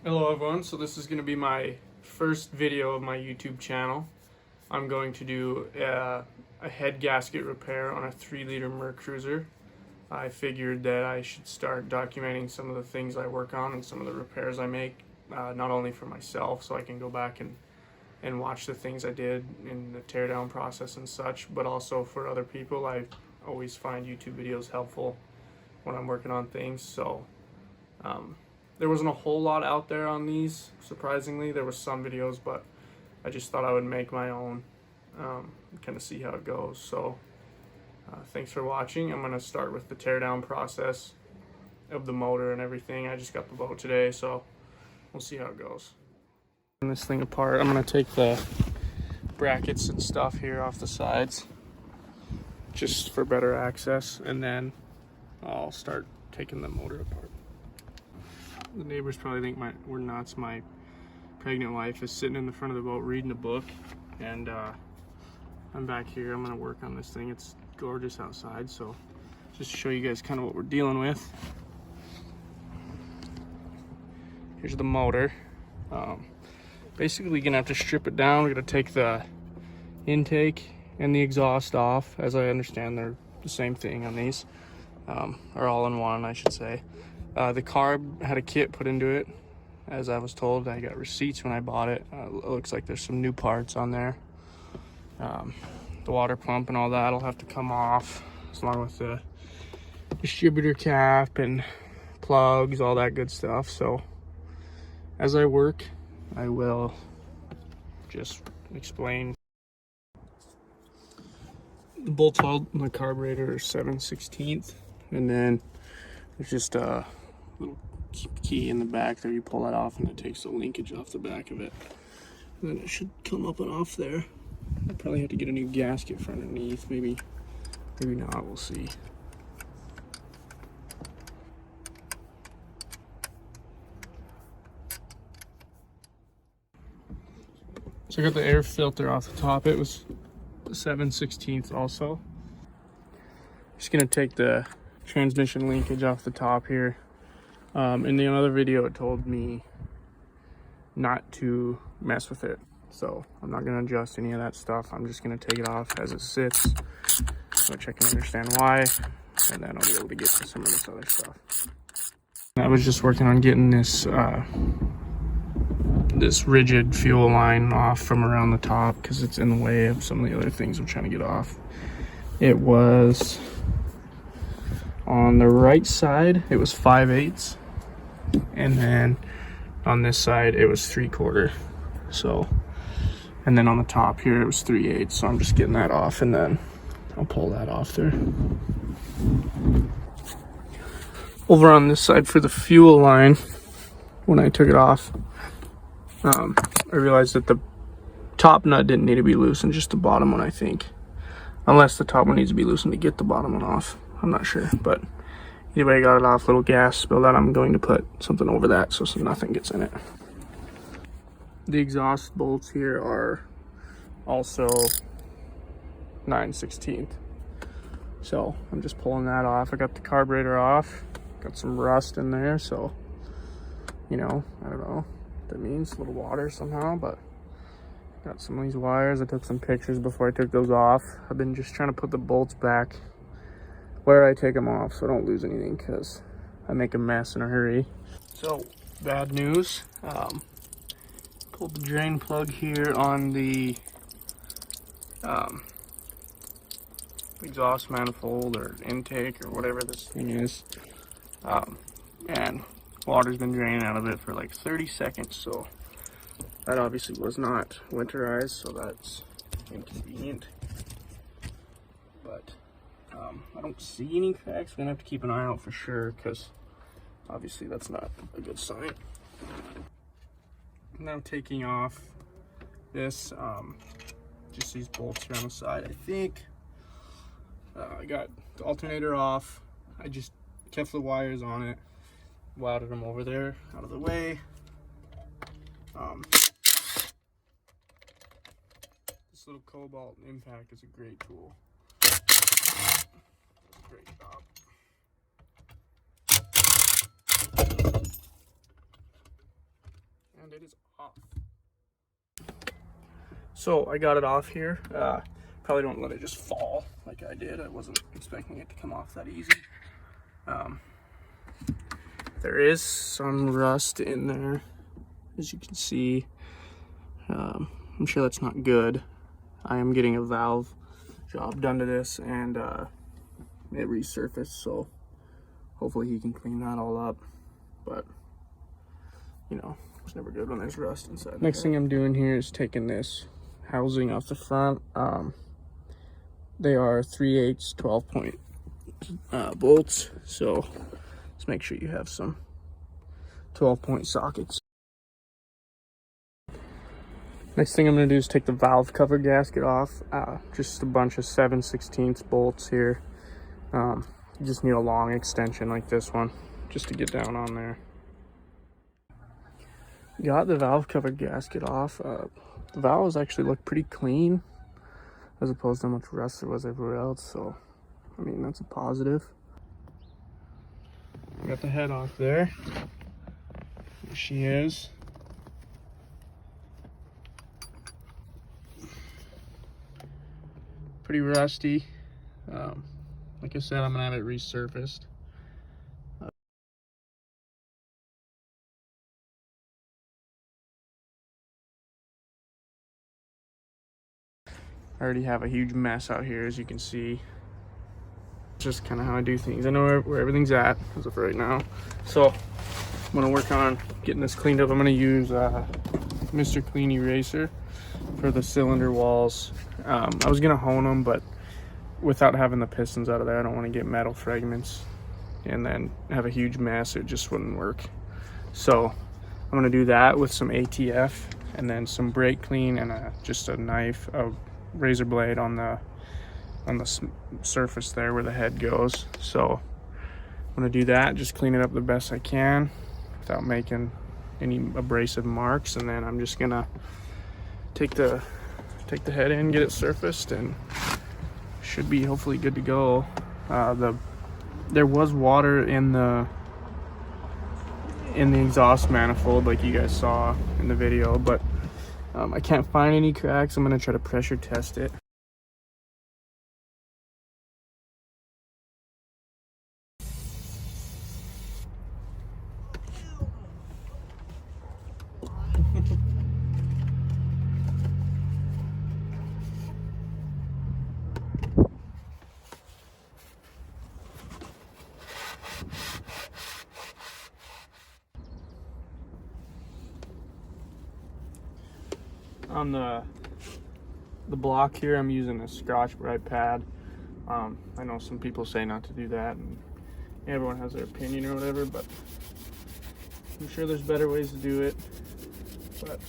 Hello everyone, so this is going to be my first video of my YouTube channel. I'm going to do a head gasket repair on a 3-liter Mercruiser. I figured that I should start documenting some of the things I work on and some of the repairs I make, not only for myself so I can go back and watch the things I did in the teardown process and such, but also for other people. I always find YouTube videos helpful when I'm working on things, so there wasn't a whole lot out there on these, surprisingly. There were some videos, but I just thought I would make my own, kind of see how it goes. So thanks for watching. I'm going to start with the teardown process of the motor and everything. I just got the boat today, so we'll see how it goes. This thing apart, I'm going to take the brackets and stuff here off the sides just for better access, and then I'll start taking the motor apart. The neighbors probably think we're nuts. My pregnant wife is sitting in the front of the boat reading a book, and I'm back here. I'm gonna work on this thing. It's gorgeous outside, so just to show you guys kind of what we're dealing with. Here's the motor. Basically gonna have to strip it down. We're gonna take the intake and the exhaust off. As I understand, they're the same thing on these, or all in one, I should say. The carb had a kit put into it, as I was told. I got receipts when I bought it. It looks like there's some new parts on there. The water pump and all that will have to come off, along with the distributor cap and plugs, all that good stuff. So as I work, I will just explain. The bolts held in the carburetor are 7/16, and then there's just a little key in the back there. You pull that off and it takes the linkage off the back of it, and then it should come up and off there. I'll probably have to get a new gasket for underneath. Maybe not, we'll see. So I got the air filter off the top. It was 7/16 also. Just gonna take the transmission linkage off the top here. In the other video it told me not to mess with it, so I'm not going to adjust any of that stuff. I'm just going to take it off as it sits, which I can understand why, and then I'll be able to get to some of this other stuff. I was just working on getting this this rigid fuel line off from around the top because it's in the way of some of the other things I'm trying to get off. It was on the right side, it was 5/8, and then on this side it was 3/4. So, and then on the top here it was 3/8. So I'm just getting that off, and then I'll pull that off there. Over on this side for the fuel line, when I took it off, I realized that the top nut didn't need to be loosened, just the bottom one, I think. Unless the top one needs to be loosened to get the bottom one off. I'm not sure, but either way, I got it off. Little gas spill out. I'm going to put something over that so nothing gets in it. The exhaust bolts here are also 9/16. So I'm just pulling that off. I got the carburetor off. Got some rust in there, so I don't know what that means. A little water somehow, but got some of these wires. I took some pictures before I took those off. I've been just trying to put the bolts back where I take them off so I don't lose anything, because I make a mess in a hurry. So bad news, pulled the drain plug here on the exhaust manifold or intake or whatever this thing is, and water's been draining out of it for like 30 seconds, so that obviously was not winterized, so that's inconvenient. But I don't see any cracks. We're gonna have to keep an eye out for sure, because obviously that's not a good sign. Now taking off this, just these bolts here on the side. I think I got the alternator off. I just kept the wires on it, routed them over there out of the way. This little cobalt impact is a great tool. Great job. light is off. So I got it off here. Probably don't let it just fall like I did. I wasn't expecting it to come off that easy. There is some rust in there, as you can see. I'm sure that's not good. I am getting a valve job done to this, and it resurfaced, so hopefully he can clean that all up. But you know, it's never good when there's rust inside. Next thing I'm doing here is taking this housing off the front. They are 3/8 12-point bolts, so let's make sure you have some 12-point sockets. Next thing I'm going to do is take the valve cover gasket off. Just a bunch of 7/16 bolts here. You just need a long extension like this one just to get down on there. Got the valve cover gasket off. The valves actually look pretty clean as opposed to how much rust there was everywhere else, so I mean, that's a positive. Got the head off there. There she is. Pretty rusty. Like I said, I'm gonna have it resurfaced. I already have a huge mess out here, as you can see. It's just kind of how I do things. I know where everything's at as of right now. So I'm gonna work on getting this cleaned up. I'm gonna use Mr. Clean Eraser for the cylinder walls. I was gonna hone them, but without having the pistons out of there, I don't want to get metal fragments and then have a huge mess. It just wouldn't work. So I'm gonna do that with some ATF and then some brake clean and just a knife, a razor blade on the surface there where the head goes. So I'm gonna do that, just clean it up the best I can without making any abrasive marks, and then I'm just gonna take the head in, get it surfaced, and should be hopefully good to go. There was water in the exhaust manifold like you guys saw in the video, but I can't find any cracks. I'm gonna try to pressure test it. On the block here, I'm using a Scotch-Brite pad. I know some people say not to do that, and everyone has their opinion or whatever, but I'm sure there's better ways to do it. But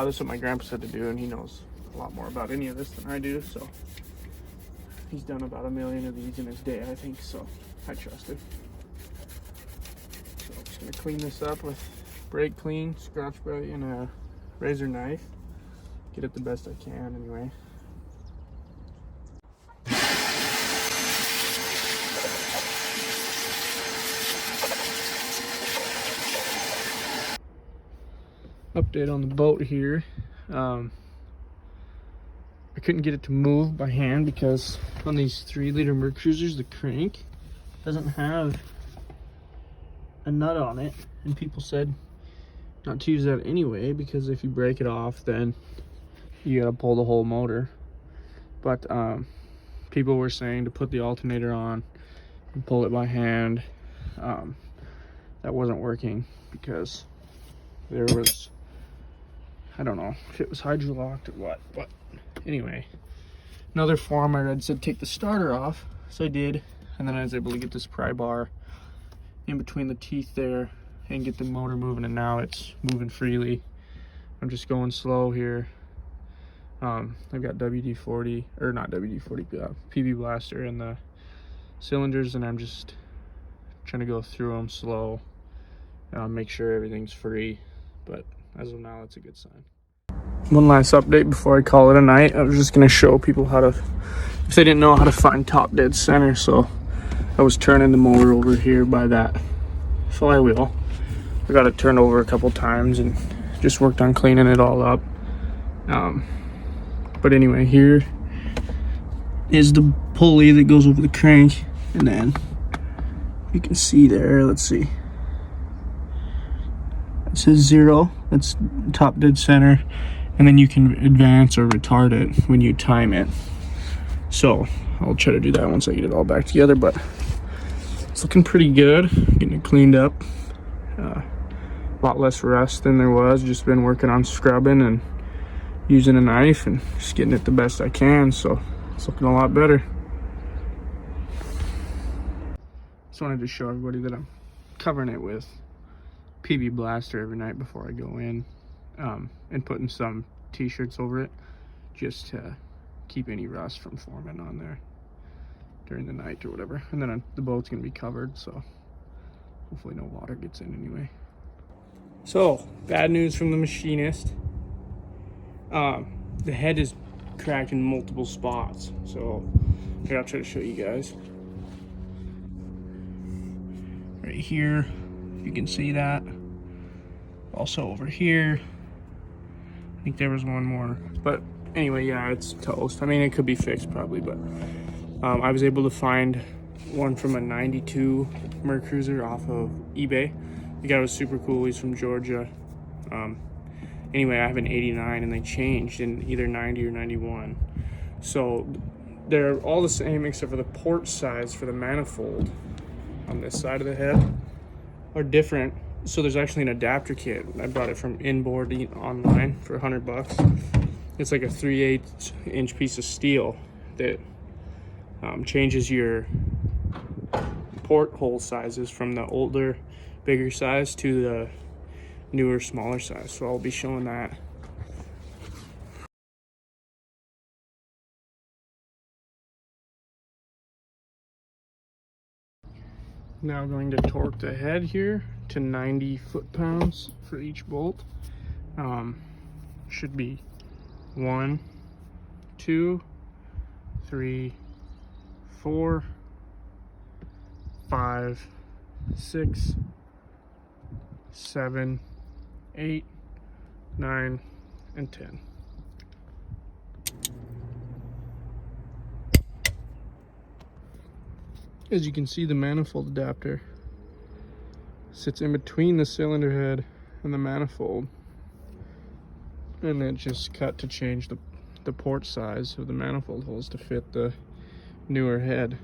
this is what my grandpa said to do, and he knows a lot more about any of this than I do, so he's done about 1 million of these in his day, I think, so I trust him. So I'm just gonna clean this up with brake clean, Scotch-Brite, and a razor knife. Get it the best I can anyway. Update on the boat here. I couldn't get it to move by hand because on these 3-liter Mercruisers, the crank doesn't have a nut on it, and people said not to use that anyway because if you break it off, then you gotta pull the whole motor. But people were saying to put the alternator on and pull it by hand. That wasn't working because there was, I don't know if it was hydrolocked or what, but anyway, another forum I read said take the starter off, so I did, and then I was able to get this pry bar in between the teeth there and get the motor moving, and now it's moving freely. I'm just going slow here. I've got WD-40, or not WD-40, PB Blaster in the cylinders, and I'm just trying to go through them slow, make sure everything's free, but as of now, it's a good sign. One last update before I call it a night. I was just going to show people how to, if they didn't know, how to find top dead center. So I was turning the motor over here by that flywheel. I got it turned over a couple times and just worked on cleaning it all up. But anyway, here is the pulley that goes over the crank, and then you can see there, let's see, it says 0, that's top dead center, and then you can advance or retard it when you time it. So I'll try to do that once I get it all back together, but it's looking pretty good. Getting it cleaned up. A lot less rust than there was. Just been working on scrubbing and using a knife and just getting it the best I can, so it's looking a lot better. Just wanted to show everybody that I'm covering it with PB Blaster every night before I go in, and putting some t-shirts over it just to keep any rust from forming on there during the night or whatever. And then the boat's gonna be covered, so hopefully no water gets in anyway. So, bad news from the machinist. The head is cracked in multiple spots, so here, I'll try to show you guys. Right here, you can see that. Also over here, I think there was one more, but anyway, yeah, it's toast. I mean, it could be fixed probably, but I was able to find one from a 92 Mercruiser off of eBay. The guy was super cool. He's from Georgia. Anyway, I have an 89 and they changed in either 90 or 91. So they're all the same except for the port size for the manifold on this side of the head are different. So there's actually an adapter kit. I bought it from Inboard online for $100. It's like a 3/8 inch piece of steel that changes your porthole sizes from the older, bigger size to the newer, smaller size. So I'll be showing that. Now going to torque the head here to 90 foot-pounds for each bolt. Should be 1, 2, 3, 4, 5, 6, 7, 8, 9, and 10. As you can see, the manifold adapter sits in between the cylinder head and the manifold, and it just cut to change the port size of the manifold holes to fit the newer head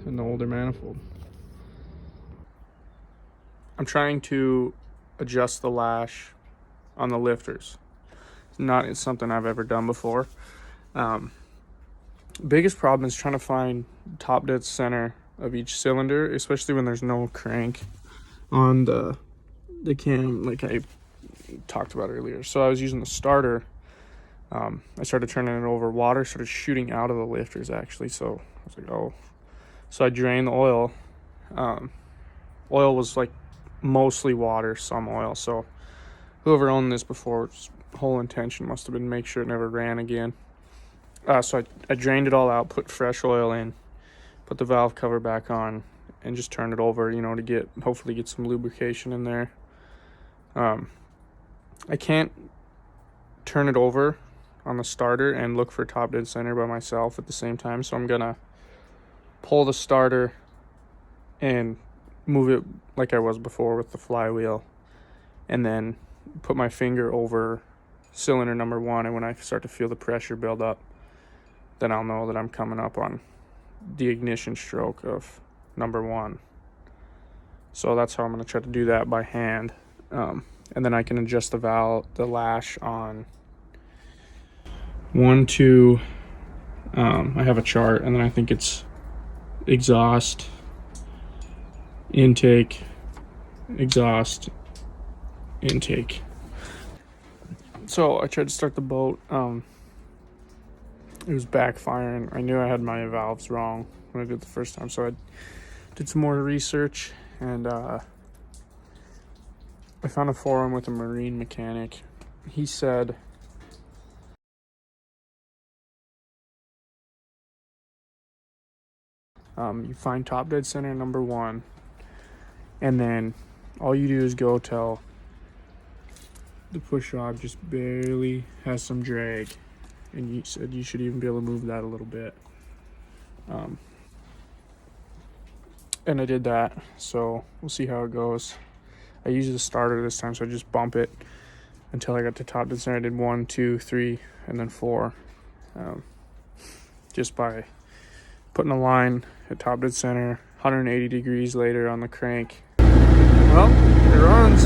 and the older manifold. I'm trying to adjust the lash on the lifters. It's something I've ever done before. Biggest problem is trying to find top dead center of each cylinder, especially when there's no crank on the cam like I talked about earlier. So I was using the starter. I started turning it over. Water started shooting out of the lifters actually. So I was like, oh. So I drained the oil. Oil was like mostly water, some oil. So whoever owned this before, its whole intention must have been to make sure it never ran again. So I drained it all out, put fresh oil in, put the valve cover back on, and just turned it over, to hopefully get some lubrication in there. I can't turn it over on the starter and look for top dead center by myself at the same time, so I'm gonna pull the starter and move it like I was before with the flywheel, and then put my finger over cylinder number 1, and when I start to feel the pressure build up, then I'll know that I'm coming up on the ignition stroke of number 1. So that's how I'm going to try to do that by hand. And then I can adjust the lash on 1, 2. I have a chart, and then I think it's exhaust, intake, exhaust, intake. So I tried to start the boat. It was backfiring. I knew I had my valves wrong when I did it the first time, so I did some more research, and I found a forum with a marine mechanic. He said you find top dead center number 1, and then all you do is go till the push rod just barely has some drag, and you said you should even be able to move that a little bit. And I did that, so we'll see how it goes. I used the starter this time, so I just bump it until I got to top dead center. I did 1, 2, 3, and then 4, just by putting a line at top dead center, 180 degrees later on the crank. Well, it runs.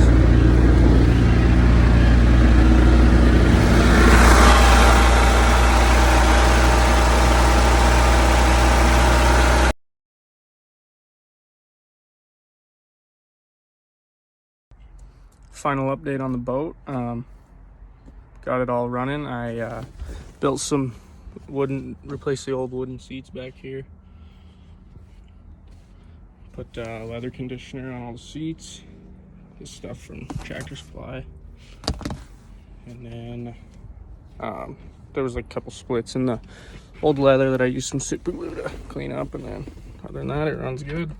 Final update on the boat. Got it all running. I built some replaced the old wooden seats back here. Put leather conditioner on all the seats. This stuff from Tractor Supply. And then there was like a couple splits in the old leather that I used some super glue to clean up. And then other than that, it runs good.